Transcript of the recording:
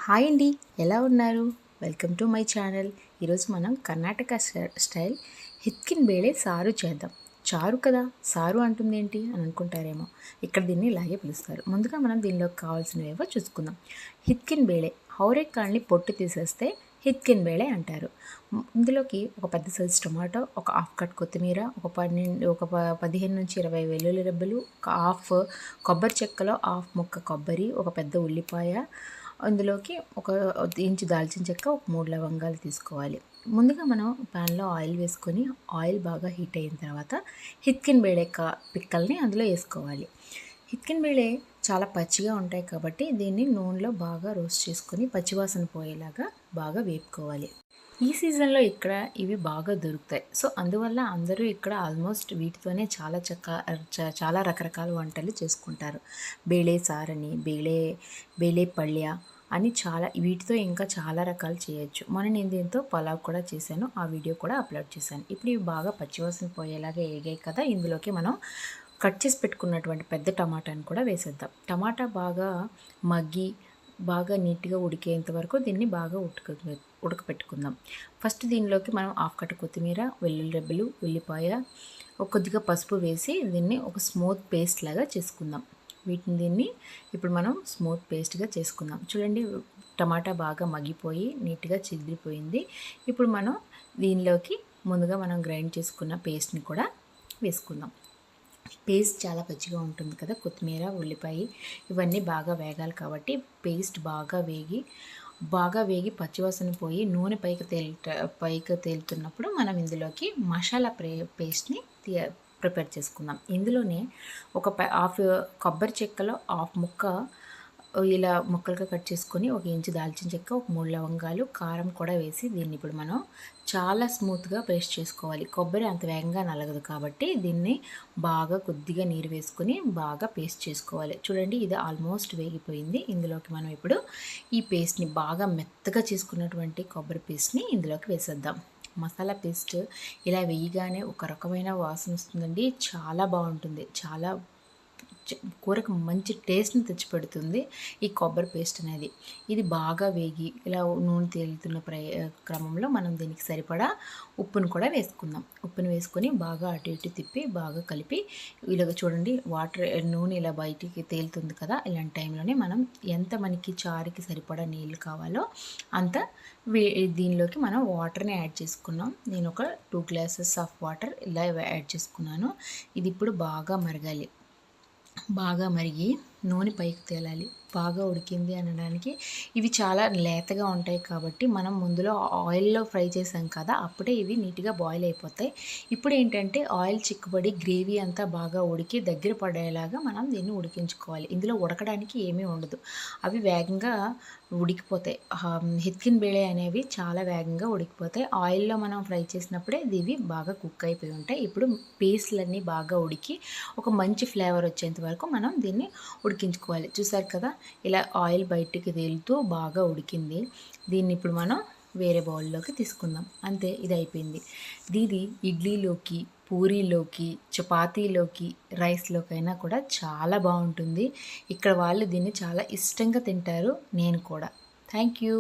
Hi అండి, ఎలా ఉన్నారు? Welcome to my channel. ఈరోజు మనం కర్ణాటక స్టైల్ హిత్కిన్ బేళే సారు చేద్దాం. చారు కదా, సారు అంటుంది ఏంటి అని అనుకుంటారేమో. ఇక్కడ దీన్ని ఇలాగే పిలుస్తారు. ముందుగా మనం దీనిలోకి కావాల్సినవేవో చూసుకుందాం. హిత్కిన్ బేళే హౌరేకాళ్ళని పొట్టు తీసేస్తే హిత్కిన్ బేళే అంటారు. ఇందులోకి ఒక పెద్ద సైజు టొమాటో, ఒక హాఫ్ కట్ కొత్తిమీర, ఒక 15 నుంచి 20 వెల్లుల్లి రెబ్బలు, ఒక హాఫ్ కొబ్బరి చెక్కలో హాఫ్ ముక్క కొబ్బరి, ఒక పెద్ద ఉల్లిపాయ, అందులోకి ఒక ఇంచు దాల్చిన చెక్క, ఒక 3 లవంగాలు తీసుకోవాలి. ముందుగా మనం ప్యాన్లో ఆయిల్ వేసుకొని ఆయిల్ బాగా హీట్ అయిన తర్వాత హిత్కిన్ బేళే పిక్కల్ని అందులో వేసుకోవాలి. హిత్కిన్ బేళే చాలా పచ్చిగా ఉంటాయి కాబట్టి దీన్ని నూనెలో బాగా రోస్ట్ చేసుకొని పచ్చివాసన పోయేలాగా బాగా వేపుకోవాలి. ఈ సీజన్లో ఇక్కడ ఇవి బాగా దొరుకుతాయి. సో అందువల్ల అందరూ ఇక్కడ ఆల్మోస్ట్ వీటితోనే చాలా రకరకాల వంటలు చేసుకుంటారు. బేళే సారని, బేళే పళ్య అని వీటితో ఇంకా చాలా రకాలు చేయొచ్చు. నేను దీంతో పలావ్ కూడా చేశాను, ఆ వీడియో కూడా అప్లోడ్ చేశాను. ఇప్పుడు ఇవి బాగా పచ్చివాసన పోయేలాగా వేగాయి కదా, ఇందులోకి మనం కట్ చేసి పెట్టుకున్నటువంటి పెద్ద టమాటాని కూడా వేసేద్దాం. టమాటా బాగా మగ్గి బాగా నీట్గా ఉడికేంత వరకు దీన్ని బాగా ఉడకపెట్టుకుందాం. ఫస్ట్ దీనిలోకి మనం హాఫ్ కట్ట కొత్తిమీర, వెల్లుల్లి రెబ్బలు, ఉల్లిపాయ, కొద్దిగా పసుపు వేసి దీన్ని ఒక స్మూత్ పేస్ట్ లాగా చేసుకుందాం. దీన్ని ఇప్పుడు మనం స్మూత్ పేస్ట్గా చేసుకుందాం. చూడండి, టమాటా బాగా మగ్గిపోయి నీట్గా చిదిరిపోయింది. ఇప్పుడు మనం దీనిలోకి ముందుగా మనం గ్రైండ్ చేసుకున్న పేస్ట్ని కూడా వేసుకుందాం. పేస్ట్ చాలా పచ్చిగా ఉంటుంది కదా, కొత్తిమీర, ఉల్లిపాయ ఇవన్నీ బాగా వేగాలి కాబట్టి పేస్ట్ బాగా వేగి పచ్చివాసన పోయి నూనె పైకి తేలుతున్నప్పుడు మనం ఇందులోకి మసాలా పేస్ట్ని ప్రిపేర్ చేసుకుందాం. ఇందులోనే ఒక హాఫ్ కొబ్బరి చెక్కలో హాఫ్ ముక్క ఇలా ముక్కలుగా కట్ చేసుకొని, ఒక ఇంచు దాల్చిన చెక్క, ఒక 3 లవంగాలు, కారం కూడా వేసి దీన్ని ఇప్పుడు మనం చాలా స్మూత్గా పేస్ట్ చేసుకోవాలి. కొబ్బరి అంత వేగంగా నలగదు కాబట్టి దీన్ని బాగా కొద్దిగా నీరు వేసుకొని బాగా పేస్ట్ చేసుకోవాలి. చూడండి, ఇది ఆల్మోస్ట్ వేగిపోయింది. ఇందులోకి మనం ఇప్పుడు ఈ పేస్ట్ని బాగా మెత్తగా చేసుకున్నటువంటి కొబ్బరి పేస్ట్ని ఇందులోకి వేసేద్దాం. మసాలా పేస్ట్ ఇలా వేయగానే ఒక రకమైన వాసన వస్తుందండి, చాలా బాగుంటుంది. కూరకు మంచి టేస్ట్ని తెచ్చిపెడుతుంది ఈ కొబ్బరి పేస్ట్ అనేది. ఇది బాగా వేగి ఇలా నూనె తేలుతున్న క్రమంలో మనం దీనికి సరిపడా ఉప్పును కూడా వేసుకుందాం. ఉప్పును వేసుకొని బాగా అటు ఇటు తిప్పి బాగా కలిపి ఇలాగ చూడండి, నూనె ఇలా బయటికి తేలుతుంది కదా, ఇలాంటి టైంలోనే మనం ఎంత మనకి చారుకి సరిపడా నీళ్ళు కావాలో అంత దీనిలోకి మనం వాటర్ని యాడ్ చేసుకున్నాం. నేను ఒక 2 గ్లాసెస్ ఆఫ్ వాటర్ ఇలా యాడ్ చేసుకున్నాను. ఇది ఇప్పుడు బాగా మరగాలి. బాగా మరిగి నూనె పైకి తేలాలి. బాగా ఉడికింది అనడానికి ఇవి చాలా లేతగా ఉంటాయి కాబట్టి మనం ముందులో ఆయిల్లో ఫ్రై చేసాం కదా, అప్పుడే ఇవి నీట్గా బాయిల్ అయిపోతాయి. ఇప్పుడు ఏంటంటే ఆయిల్ చిక్కుబడి గ్రేవీ అంతా బాగా ఉడికి దగ్గర పడేలాగా మనం దీన్ని ఉడికించుకోవాలి. ఇందులో ఉడకడానికి ఏమీ ఉండదు, అవి వేగంగా ఉడికిపోతాయి. హిత్కిన్ బేళే అనేవి చాలా వేగంగా ఉడికిపోతాయి. ఆయిల్లో మనం ఫ్రై చేసినప్పుడే ఇవి బాగా కుక్ అయిపోయి ఉంటాయి. ఇప్పుడు పేస్ట్లన్నీ బాగా ఉడికి ఒక మంచి ఫ్లేవర్ వచ్చేంత వరకు మనం దీన్ని ఉడికించుకోవాలి. చూసారు కదా, ఇలా ఆయిల్ బయటికి తేలుతూ బాగా ఉడికింది. దీన్ని ఇప్పుడు మనం వేరే బౌల్లోకి తీసుకుందాం. అంతే, ఇది అయిపోయింది. ఇది ఇడ్లీలోకి, పూరీలోకి, చపాతీలోకి, రైస్లోకైనా కూడా చాలా బాగుంటుంది. ఇక్కడ వాళ్ళు దీన్ని చాలా ఇష్టంగా తింటారు, నేను కూడా. Thank you.